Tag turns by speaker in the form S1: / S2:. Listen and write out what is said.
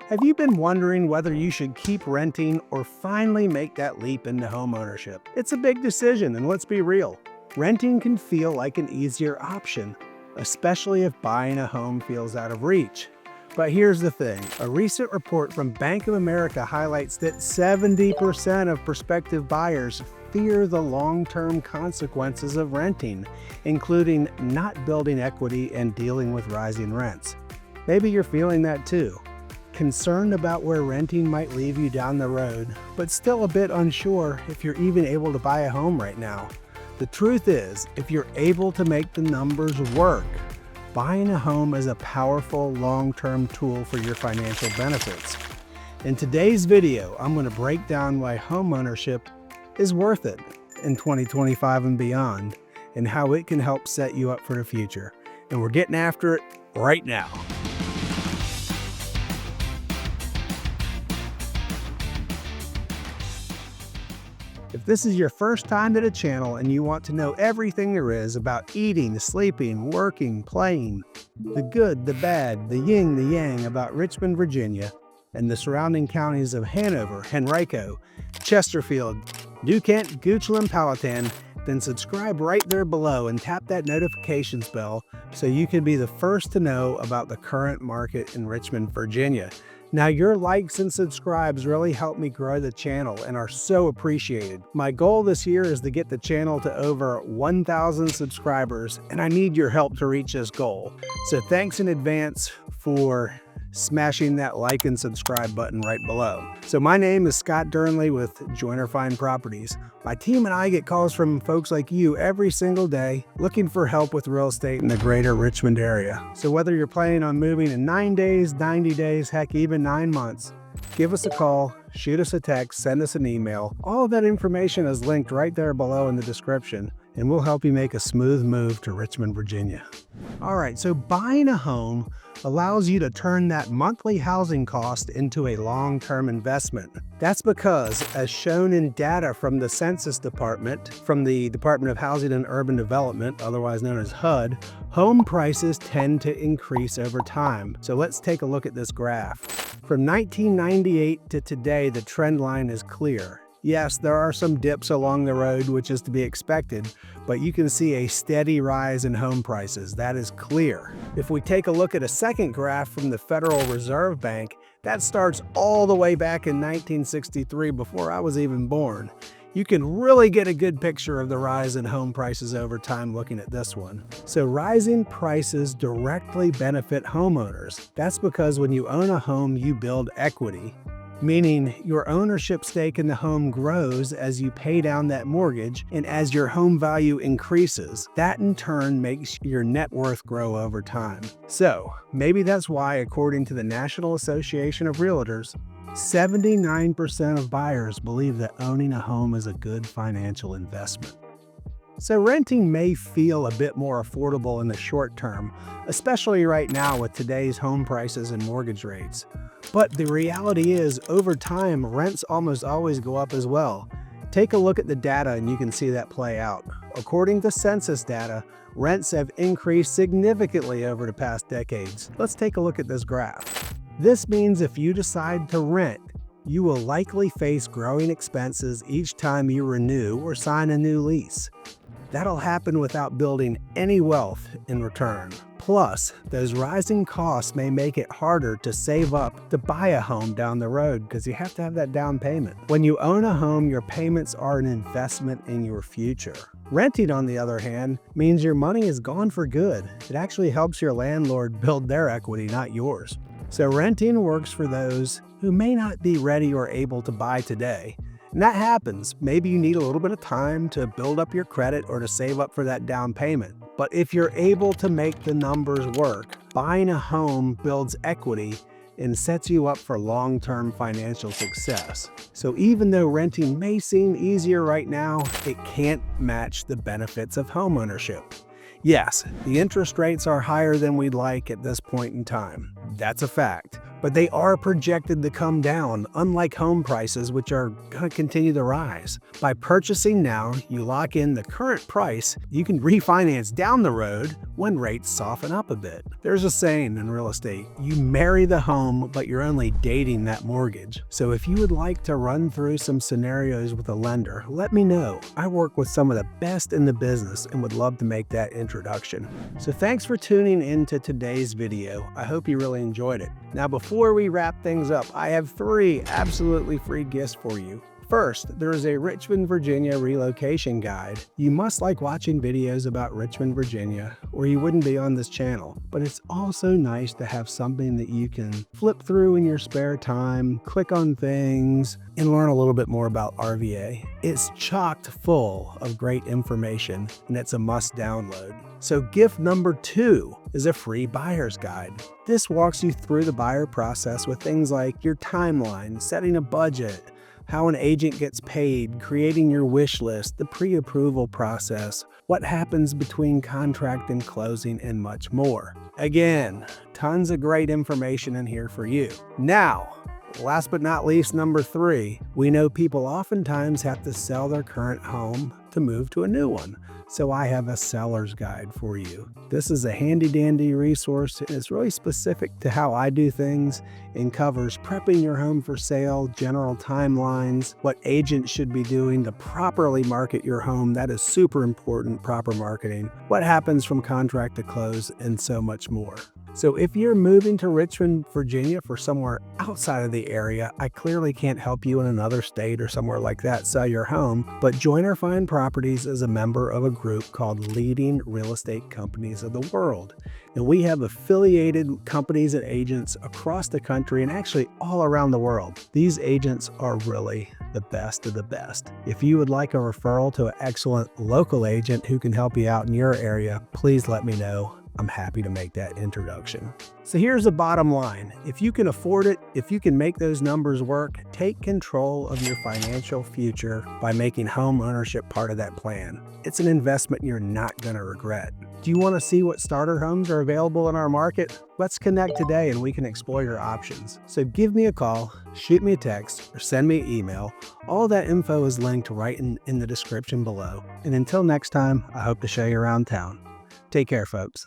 S1: Have you been wondering whether you should keep renting or finally make that leap into homeownership? It's a big decision, and let's be real. Renting can feel like an easier option, especially if buying a home feels out of reach. But here's the thing. A recent report from Bank of America highlights that 70% of prospective buyers fear the long-term consequences of renting, including not building equity and dealing with rising rents. Maybe you're feeling that too. Concerned about where renting might leave you down the road, but still a bit unsure if you're even able to buy a home right now. The truth is, if you're able to make the numbers work, buying a home is a powerful long-term tool for your financial benefits. In today's video, I'm going to break down why homeownership is worth it in 2025 and beyond, and how it can help set you up for the future. And we're getting after it right now. If this is your first time to the channel and you want to know everything there is about eating, sleeping, working, playing, the good, the bad, the yin, the yang about Richmond, Virginia, and the surrounding counties of Hanover, Henrico, Chesterfield, New Kent, Goochland, and Powhatan, then subscribe right there below and tap that notifications bell so you can be the first to know about the current market in Richmond, Virginia. Now, your likes and subscribes really help me grow the channel and are so appreciated. My goal this year is to get the channel to over 1,000 subscribers, and I need your help to reach this goal. So thanks in advance for smashing that like and subscribe button right below. So my name is Scott Durnley with Joyner Fine Properties. My team and I get calls from folks like you every single day looking for help with real estate in the Greater Richmond area. So whether you're planning on moving in 9 days, 90 days, heck, even 9 months, give us a call, shoot us a text, send us an email. All of that information is linked right there below in the description, and we'll help you make a smooth move to Richmond, Virginia. All right, so buying a home allows you to turn that monthly housing cost into a long-term investment. That's because, as shown in data from the Census Department, from the Department of Housing and Urban Development, otherwise known as HUD, home prices tend to increase over time. So let's take a look at this graph. From 1998 to today, the trend line is clear. Yes, there are some dips along the road, which is to be expected, but you can see a steady rise in home prices. That is clear. If we take a look at a second graph from the Federal Reserve Bank, that starts all the way back in 1963, before I was even born. You can really get a good picture of the rise in home prices over time looking at this one. So rising prices directly benefit homeowners. That's because when you own a home, you build equity, meaning your ownership stake in the home grows as you pay down that mortgage and as your home value increases. That in turn makes your net worth grow over time. So maybe that's why, according to the National Association of Realtors, 79% of buyers believe that owning a home is a good financial investment. So renting may feel a bit more affordable in the short term, especially right now with today's home prices and mortgage rates. But the reality is, over time, rents almost always go up as well. Take a look at the data and you can see that play out. According to census data, rents have increased significantly over the past decades. Let's take a look at this graph. This means if you decide to rent, you will likely face growing expenses each time you renew or sign a new lease. That'll happen without building any wealth in return. Plus, those rising costs may make it harder to save up to buy a home down the road because you have to have that down payment. When you own a home, your payments are an investment in your future. Renting, on the other hand, means your money is gone for good. It actually helps your landlord build their equity, not yours. So renting works for those who may not be ready or able to buy today. And that happens. Maybe you need a little bit of time to build up your credit or to save up for that down payment. But if you're able to make the numbers work, buying a home builds equity and sets you up for long-term financial success. So even though renting may seem easier right now, it can't match the benefits of homeownership. Yes, the interest rates are higher than we'd like at this point in time, That's a fact. But they are projected to come down, unlike home prices, which are going to continue to rise. By purchasing now, you lock in the current price. You can refinance down the road when rates soften up a bit. There's a saying in real estate, you marry the home, but you're only dating that mortgage. So if you would like to run through some scenarios with a lender, let me know. I work with some of the best in the business and would love to make that introduction. So thanks for tuning into today's video. I hope you really enjoyed it. Now, before we wrap things up, I have 3 absolutely free gifts for you. First, there is a Richmond, Virginia relocation guide. You must like watching videos about Richmond, Virginia, or you wouldn't be on this channel. But it's also nice to have something that you can flip through in your spare time, click on things, and learn a little bit more about RVA. It's chocked full of great information, and it's a must download. So gift number 2 is a free buyer's guide. This walks you through the buyer process with things like your timeline, setting a budget, how an agent gets paid, creating your wish list, the pre-approval process, what happens between contract and closing, and much more. Again, tons of great information in here for you. Now, last but not least, number 3, we know people oftentimes have to sell their current home to move to a new one. So I have a seller's guide for you. This is a handy dandy resource, and it's really specific to how I do things and covers prepping your home for sale, general timelines, what agents should be doing to properly market your home. That is super important, proper marketing, what happens from contract to close, and so much more. So if you're moving to Richmond, Virginia for somewhere outside of the area, I clearly can't help you in another state or somewhere like that sell your home, but Joiner Fine Properties is a member of a group called Leading Real Estate Companies of the World. And we have affiliated companies and agents across the country and actually all around the world. These agents are really the best of the best. If you would like a referral to an excellent local agent who can help you out in your area, please let me know. I'm happy to make that introduction. So here's the bottom line. If you can afford it, if you can make those numbers work, take control of your financial future by making home ownership part of that plan. It's an investment you're not going to regret. Do you want to see what starter homes are available in our market? Let's connect today and we can explore your options. So give me a call, shoot me a text, or send me an email. All that info is linked right in the description below. And until next time, I hope to show you around town. Take care, folks.